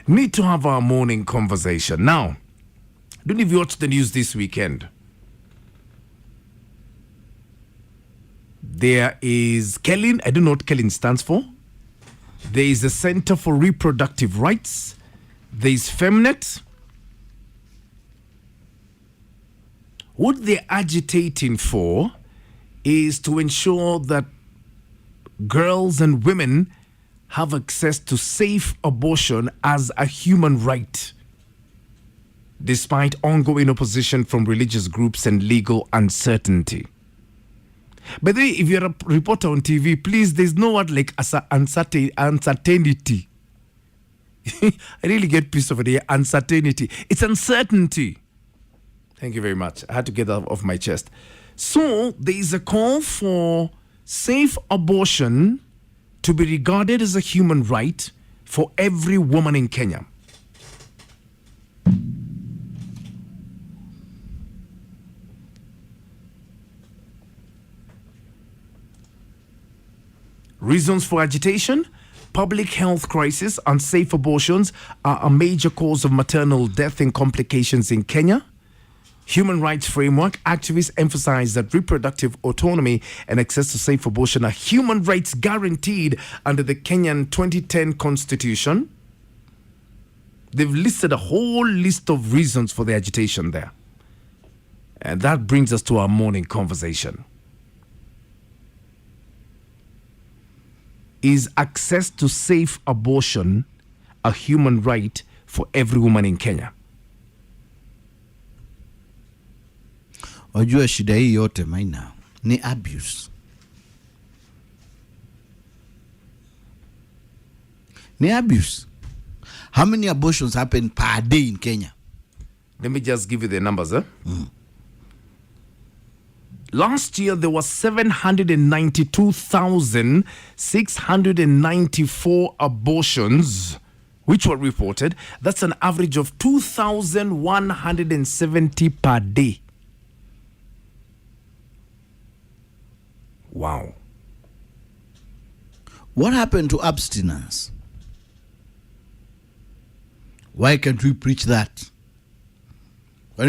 need to have our morning conversation. Now, don't know if you watched the news this weekend. There is KELIN. I don't know what KELIN stands for. There is the Center for Reproductive Rights. There is FEMNET. What they're agitating for is to ensure that girls and women have access to safe abortion as a human right, despite ongoing opposition from religious groups and legal uncertainty. By the way, if you're a reporter on TV, please, there's no word like uncertainty. I really get pissed off at the uncertainty. It's uncertainty. Thank you very much. I had to get that off my chest. So there is a call for safe abortion to be regarded as a human right for every woman in Kenya. Reasons for agitation: public health crisis. Unsafe abortions are a major cause of maternal death and complications in Kenya. Human rights framework. Activists emphasize that reproductive autonomy and access to safe abortion are human rights guaranteed under the Kenyan 2010 Constitution. They've listed a whole list of reasons for the agitation there. And that brings us to our morning conversation. Is access to safe abortion a human right for every woman in Kenya? Wajua shida hii yote Maina ni abuse. Ni abuse. How many abortions happen per day in Kenya? Let me just give you the numbers. Last year, there were 792,694 abortions which were reported. That's an average of 2,170 per day. Wow. What happened to abstinence? Why can't we preach that? Why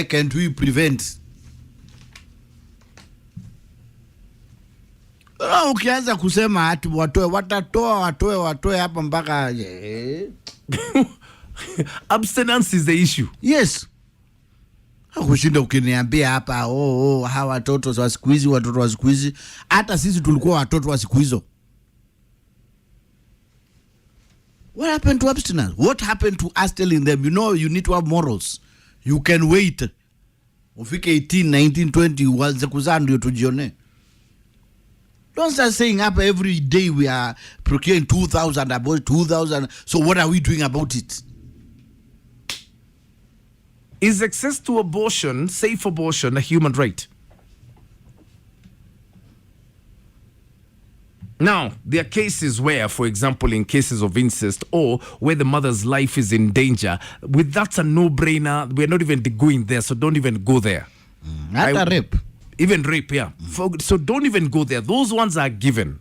can't we prevent? Ukianza kusema ati watoe hapa mpaka abstinence is the issue. Yes. Kushinda ukiniambia hapa hawa watoto wa siku hizi, watoto wa siku hizi, hata sisi tulikuwa watoto wa siku hizo. What happened to abstinence? What happened to us telling them, you know, you need to have morals. You can wait. Ufike 18, 19, 20 uanze kuzaa ndio tujione. Don't start saying hapa every day we are procuring 2,000 about 2,000. So what are we doing about it? Is access to abortion, safe abortion, a human right? Now, there are cases where, for example, in cases of incest or where the mother's life is in danger, that's a no-brainer. We're not even going there, so don't even go there. Not a rape. Even rape, yeah. So don't even go there. Those ones are given.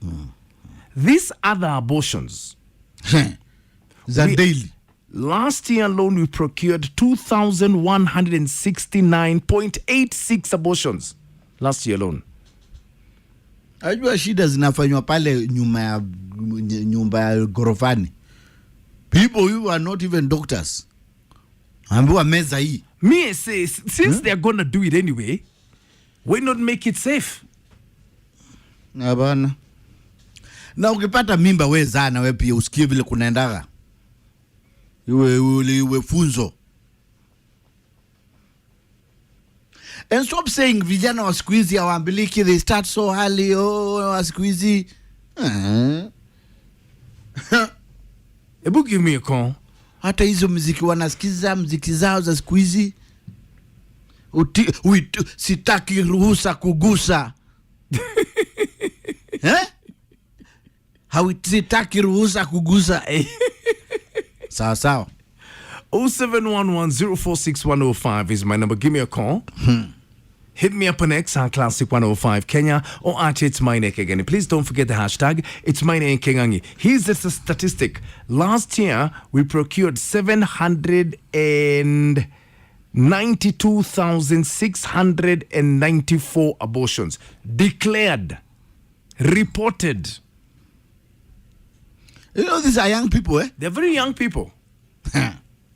These other abortions. Daily. Last year alone, we procured 2,169.86 abortions. Last year alone. Ajua shida zinafanywa pale nyumba ya gorofani. People who are not even doctors. Ambiwa meza hii. Me say, since they're gonna do it anyway, why not make it safe? Abana. Na ukipata mimba we zana we pia usikie vile kunaendaga. Iwe funzo. And stop saying vijana wa siku hizi hawaambiliki, they start so early, wa siku hizi. Ebu give me a call. Hata hizo muziki wanasikiza, muziki zao za siku hizi. Sitaki ruhusa kugusa. Sitaki ruhusa kugusa. Sawa. 0711046105 is my number. Give me a call. Hit me up on X at Classic 105 Kenya or at It's My Neck again. Please don't forget the hashtag It's My Neck Kenyangi. Here's the statistic. Last year, we procured 792,694 abortions declared, reported. You know, these are young people, eh? They're very young people.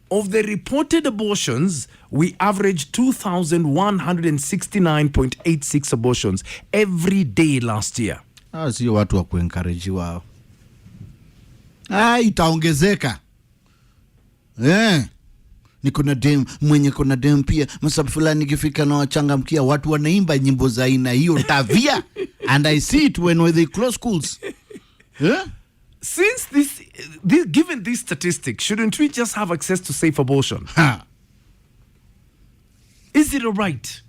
Of the reported abortions, we averaged 2,169.86 abortions every day last year. Sio watu wa kuencourage wao. Itaongezeka. Niko na dem, mwenye kuna dem pia, masabu fulani ikifika na wachangamkia, watu wanaimba nyimbo za aina hiyo tavia. And I see it when they close schools. Since given this statistic, shouldn't we just have access to safe abortion? Is it all right?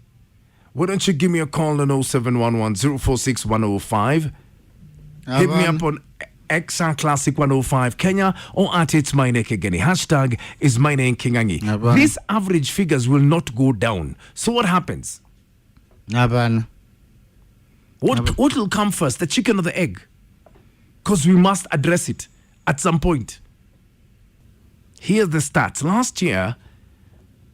Why don't you give me a call on 0711-046-105? Hit me up on X Classic 105 Kenya or at It's My Neck again. Hashtag is My Neck Kenyangi. These average figures will not go down. So what happens? What will come first, the chicken or the egg? Because we must address it at some point. Here's the stats. Last year,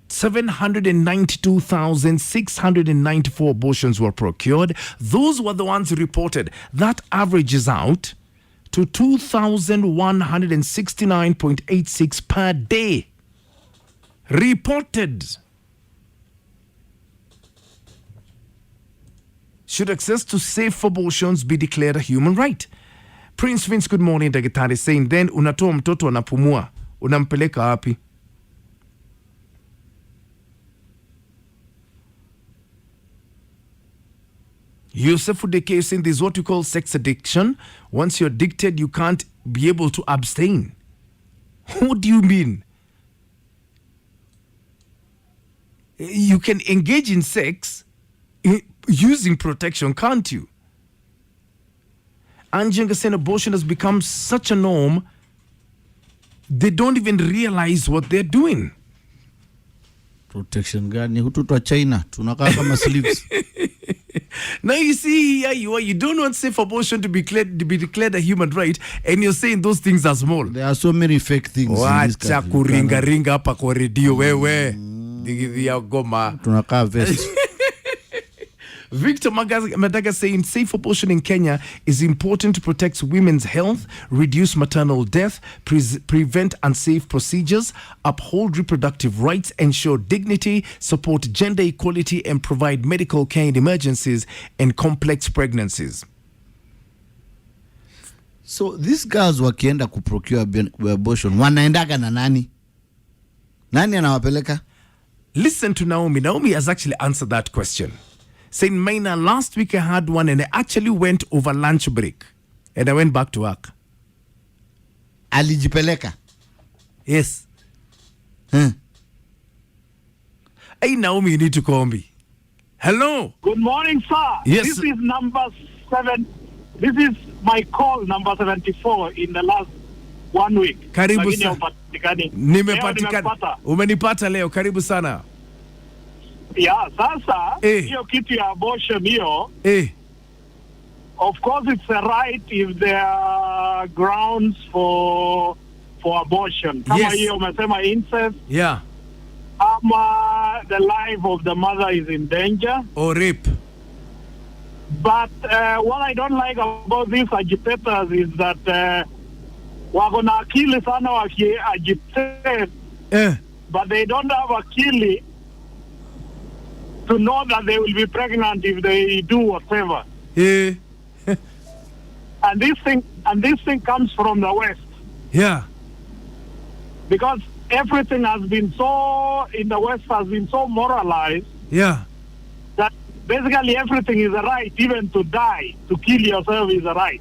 792,694 abortions were procured. Those were the ones reported. That averages out to 2,169.86 per day. Reported. Should access to safe abortions be declared a human right? Prince Vince, good morning, Dagetari, saying, then unatoa mtoto anapumua, unampeleka wapi? Yusuf Udeke saying this is what you call sex addiction. Once you're addicted, you can't be able to abstain. What do you mean? You can engage in sex using protection, can't you? Anjenga saying abortion has become such a norm, they don't even realize what they're doing. Protection gani? Hutu China, tunakaa kama slaves. Now you see here you don't want safe abortion to be declared a human right, and you're saying those things are small. There are so many fake things. Wacha kuringa hapa kwa redio wewe. Digidhia goma. Tunakaa vest. Victor Madaga saying safe abortion in Kenya is important to protect women's health, reduce maternal death, prevent unsafe procedures, uphold reproductive rights, ensure dignity, support gender equality, and provide medical care in emergencies and complex pregnancies. So these girls wakienda kuprocure abortion, wanaendaga na nani? Nani anawapeleka? Listen to Naomi. Naomi has actually answered that question. Saying, Maina, last week I had one and I actually went over lunch break and I went back to work. Alijipeleka? Yes. Hey, Naomi, you need to call me. Hello. Good morning, sir. Yes. This is number 7. This is my call number 74 in the last 1 week. Karibu sana. Nimepatikana. Umenipata leo. Karibu sana. Yeah, sasa hiyo kitu ya abortion hiyo, of course it's a right if there are grounds for abortion. Kama hiyo umesema incest. Yeah. Ama the life of the mother is in danger. Or rape. But what I don't like about these agitators is that wako na akili sana waki agitate, but they don't have akili to know that they will be pregnant if they do whatever. Yeah. and this thing comes from the West. Yeah. Because everything has been so in the West has been so moralized. Yeah. That basically everything is a right, even to die, to kill yourself is a right.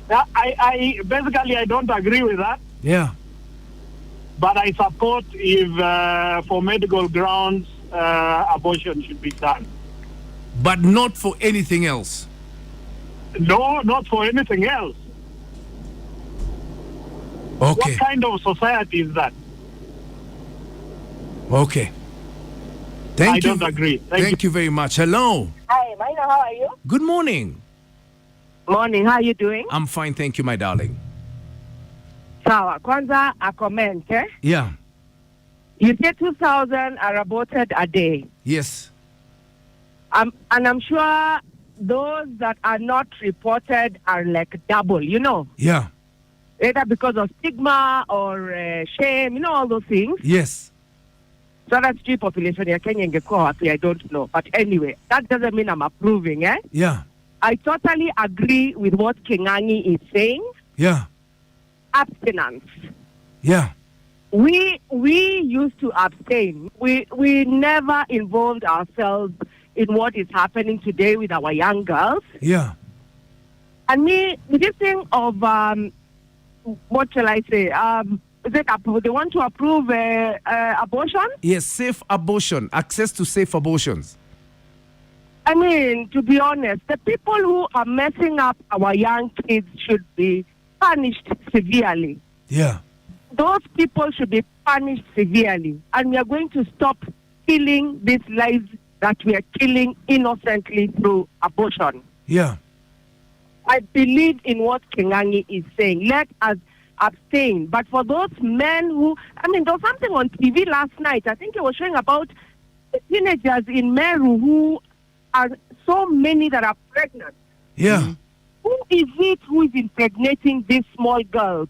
I basically I don't agree with that. Yeah. But I support if for medical grounds abortion should be done. But not for anything else. No, not for anything else. Okay. What kind of society is that? Okay. I don't agree. Thank you very much. Hello. Hi, Maina, how are you? Good morning. Morning, how are you doing? I'm fine, thank you, my darling. Sawa, kwanza a comment, eh? Yeah. You say 2,000 are aborted a day. Yes. And I'm sure those that are not reported are like double, you know? Yeah. Either because of stigma or shame, you know, all those things. Yes. So that's the population ya Kenya ingekuwa wapi, I don't know. But anyway, that doesn't mean I'm approving, eh? Yeah. I totally agree with what King'ang'i is saying. Yeah. Abstinence. Yeah. We used to abstain. We never involved ourselves in what is happening today with our young girls. Yeah. And me, with this thing of what shall I say? Is it they want to approve abortion? Yes, safe abortion, access to safe abortions. I mean, to be honest, the people who are messing up our young kids should be punished severely. Yeah. Those people should be punished severely. And we are going to stop killing these lives that we are killing innocently through abortion. Yeah. I believe in what King'ang'i is saying. Let us abstain. But for those men who, I mean, there was something on TV last night. I think it was showing about the teenagers in Meru who are so many that are pregnant. Yeah. Mm-hmm. Who is it who is impregnating these small girls?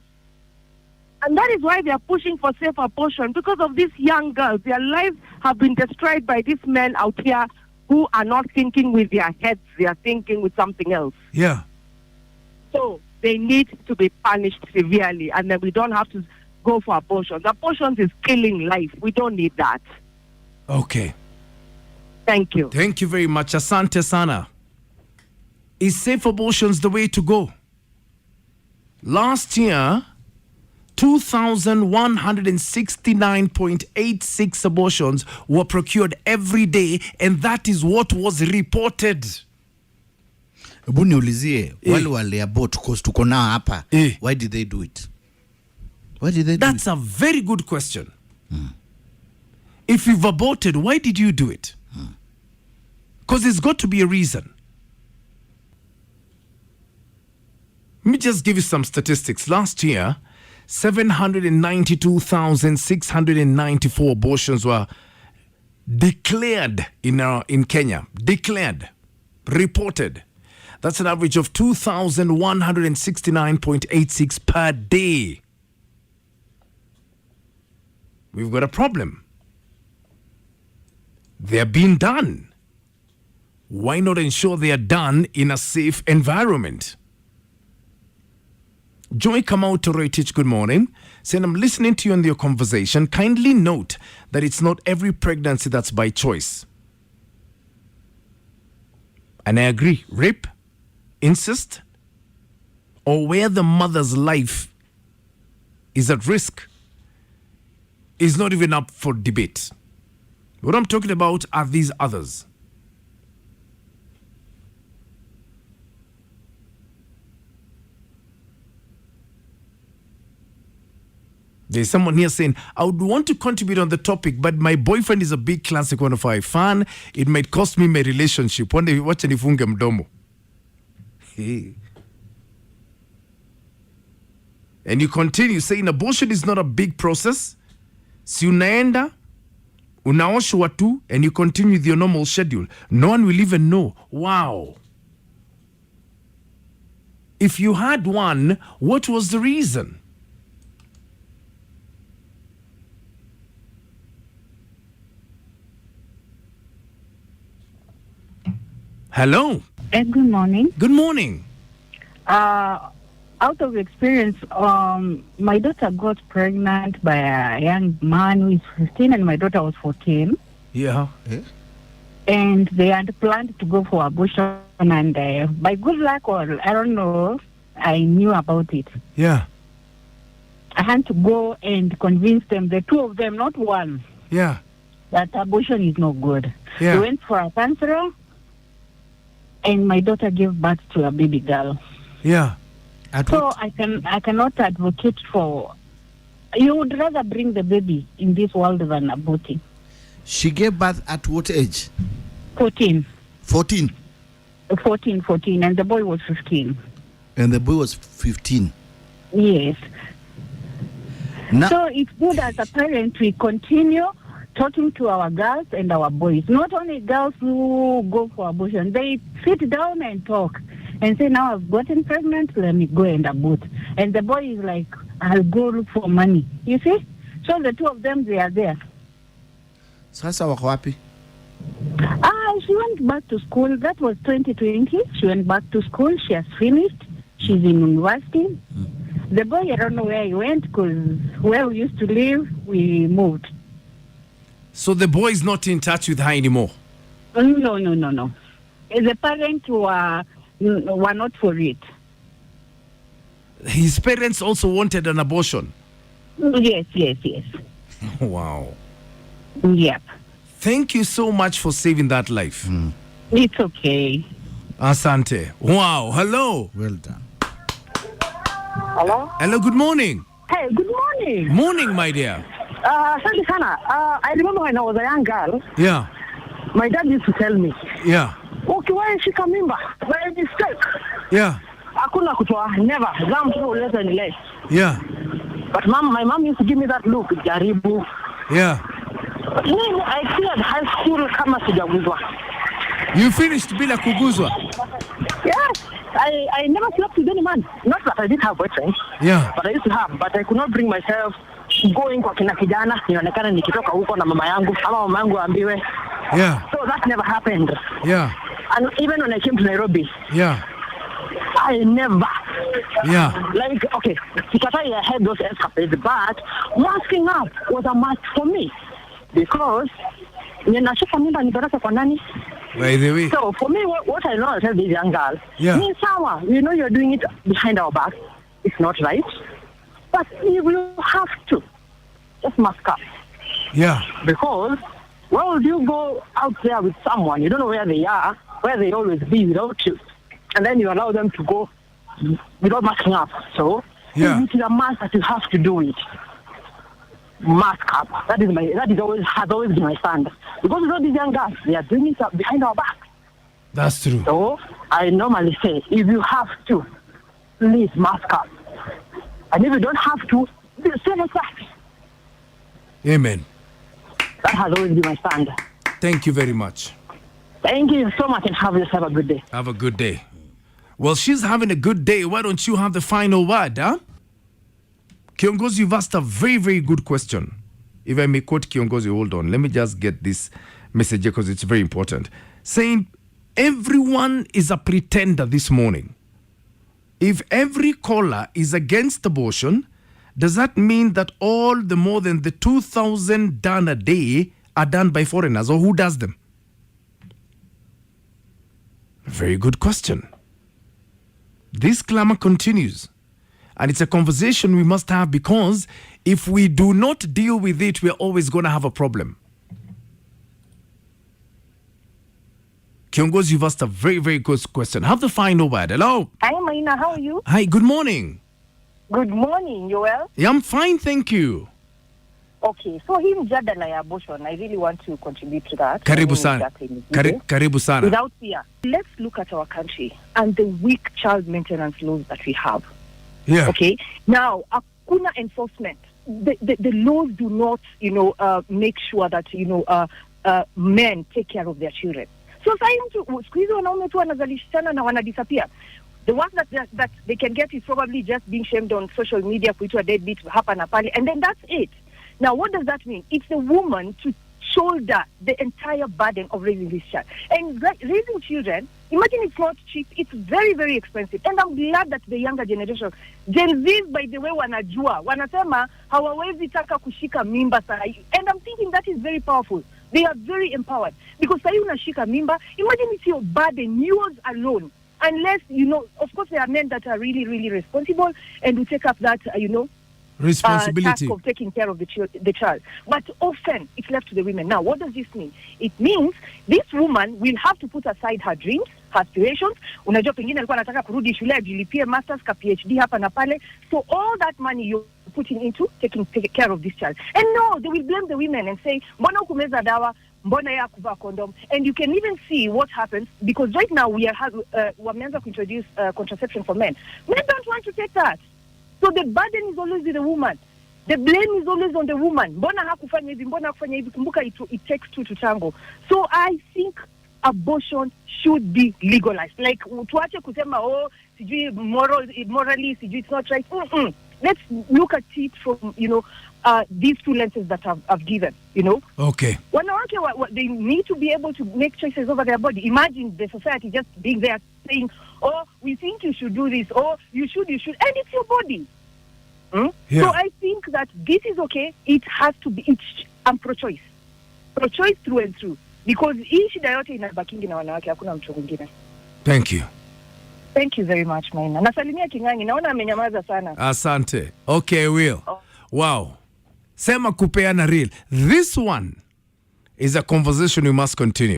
And that is why they are pushing for safe abortion, because of these young girls. Their lives have been destroyed by these men out here who are not thinking with their heads. They are thinking with something else. Yeah. So they need to be punished severely, and then we don't have to go for abortions. Abortions is killing life. We don't need that. Okay. Thank you. Thank you very much. Asante sana. Is safe abortions the way to go? Last year, 2,169.86 abortions were procured every day, and that is what was reported. Hebu niulizie wale wale abort cause tuko nao hapa. Why did they do it? Why did they do That's a very good question. If you've aborted, why did you do it? Because there's got to be a reason. Let me just give you some statistics. Last year, 792,694 abortions were declared in Kenya. Declared. Reported. That's an average of 2,169.86 per day. We've got a problem. They're being done. Why not ensure they are done in a safe environment? Joy Kamau Toretich, good morning. Saying, I'm listening to you in your conversation. Kindly note that it's not every pregnancy that's by choice. And I agree. Rape, incest, or where the mother's life is at risk is not even up for debate. What I'm talking about are these others. There's someone here saying, I would want to contribute on the topic, but my boyfriend is a big Classic 105 fan. It might cost me my relationship. One day, watch nifunge mdomo. Hey. And you continue saying, abortion is not a big process. Si unaenda, unaoshwa tu, and you continue with your normal schedule. No one will even know. Wow. If you had one, what was the reason? Hello. Good morning. Good morning. Out of experience, my daughter got pregnant by a young man who is 15 and my daughter was 14. Yeah. And they had planned to go for abortion, and by good luck, or I don't know, I knew about it. Yeah. I had to go and convince them, the two of them, not one, Yeah. that abortion is no good. Yeah. They went for a counselor, and my daughter gave birth to a baby girl. Yeah. So I cannot advocate for. You would rather bring the baby in this world than aborting. She gave birth at what age? 14. 14. 14, and the boy was 15. And the boy was 15. Yes. Now, So it's good as a parent we continue talking to our girls and our boys. Not only girls who go for abortion, they sit down and talk and say, now I've gotten pregnant, let me go and abort. And the boy is like, I'll go look for money. You see? So the two of them, they are there. sasa wako wapi? She went back to school. That was 2020. She went back to school. She has finished. She's in university. The boy, I don't know where he went because where we used to live, we moved. So the boy is not in touch with her anymore. No. The parents were not for it. His parents also wanted an abortion. Yes. Wow. Yep. Thank you so much for saving that life. It's okay. Asante. Wow. Hello. Well done. Hello? Hello, good morning. Hey, good morning. Morning, my dear. Asante sana. I remember when I was a young girl, Yeah. my dad used to tell me, Yeah. ukiwahi shika mimba, by mistake, Yeah. hakuna kutoa, never. Zaa mtoto ulete nile. Yeah. But my mom used to give me that look, jaribu. Yeah. But then I cleared high school kama sijaguzwa. You finished bila kuguzwa. Yes, I never slept with any man. Not that I didn't have boyfriends, Yeah. but I used to have. But I could not bring myself going kwa kina kijana, nionekana nikitoka huko na mama yangu, ama mama yangu ambiwe. Yeah. So that never happened. Yeah. And even when I came to Nairobi, Yeah. I never. Yeah. Like, okay, Sikatai, I had those escapades, but masking up was a must for me. Because, ninashika mimba ni baraka kwa nani? By the way. So, for me, what I know, I tell these young girls, Yeah. ni sawa, you know you're doing it behind our back. It's not right. But if you have to, just mask up. Yeah. Because, why would you go out there with someone, you don't know where they are, where they always be without you, and then you allow them to go without masking up. So, Yeah. it is a must that you have to do it. Mask up. That has always been my stand. Because you know these young guys, they are doing it behind our back. That's true. So, I normally say, if you have to, please mask up. And if you don't have to, say like that. Amen. That has always been my stand. Thank you very much. Thank you so much and have yourself a good day. Have a good day. Well, she's having a good day. Why don't you have the final word, huh? Kiongozi, you've asked a very, very good question. If I may quote Kiongozi, hold on. Let me just get this message because it's very important. Saying, everyone is a pretender this morning. If every caller is against abortion, does that mean that all the more than the 2,000 done a day are done by foreigners, or who does them? Very good question. This clamor continues. And it's a conversation we must have, because if we do not deal with it, we're always going to have a problem. Kiongozi, you've asked a very, very good question. Have the final word. Hello. Hi, Maina. How are you? Hi, good morning. Good morning. You well? Yeah, I'm fine, thank you. Okay. So hii mjadala ya abortion, I really want to contribute to that. Karibu sana. Karibu sana. Without fear. Let's look at our country and the weak child maintenance laws that we have. Yeah. Okay. Now, hakuna enforcement. The laws do not, make sure that, men take care of their children. So siku hizi wanaume tu wanazalishana na wanadisappear. The one that they can get is probably just being shamed on social media, kuitwa deadbeat hapa na pale, and then that's it. Now, what does that mean? It's the woman to shoulder the entire burden of raising this child. And raising children, imagine it's not cheap, it's very, very expensive. And I'm glad that the younger generation, Gen Zs, by the way, wanajua, wanasema hawawezi taka kushika mimba sahi. And I'm thinking that is very powerful. They are very empowered. Because sahi unashika mimba, imagine it's your burden, yours alone. Unless, of course there are men that are really, really responsible and will take up that, responsibility task of taking care of the child. But often it's left to the women. Now, what does this mean? It means this woman will have to put aside her dreams, her aspirations. Unajua pengine alikuwa anataka kurudi shule ajilipie masters ka PhD hapa na pale. So all that money you're putting into taking care of this child. And no, they will blame the women and say, mbona hukumeza dawa, mbona ya kuvaa condom. And you can even see what happens, because right now wameanza to introduce contraception for men. Men don't want to take that. So the burden is always with the woman. The blame is always on the woman. Mbona hakufanya hivi, mbona hakufanya hivi. Kumbuka it takes two to tango. So I think abortion should be legalized. Like, tuache kusema, sijui morally, sijui it's not right. Let's look at it from, these two lenses that I've given, Okay. Wanawake, they need to be able to make choices over their body. Imagine the society just being there saying, we think you should do this, you should, and it's your body. Yeah. So I think that this is okay. It has to be, I'm pro-choice. Pro-choice through and through. Because hii shida yote inabakingi na wanawake, hakuna mtu mwingine. Thank you. Thank you very much, Maina. Nasalimia Kingangi, naona amenyamaza sana. Asante. Okay, Will. Wow. Sema kupeana real. This one is a conversation we must continue.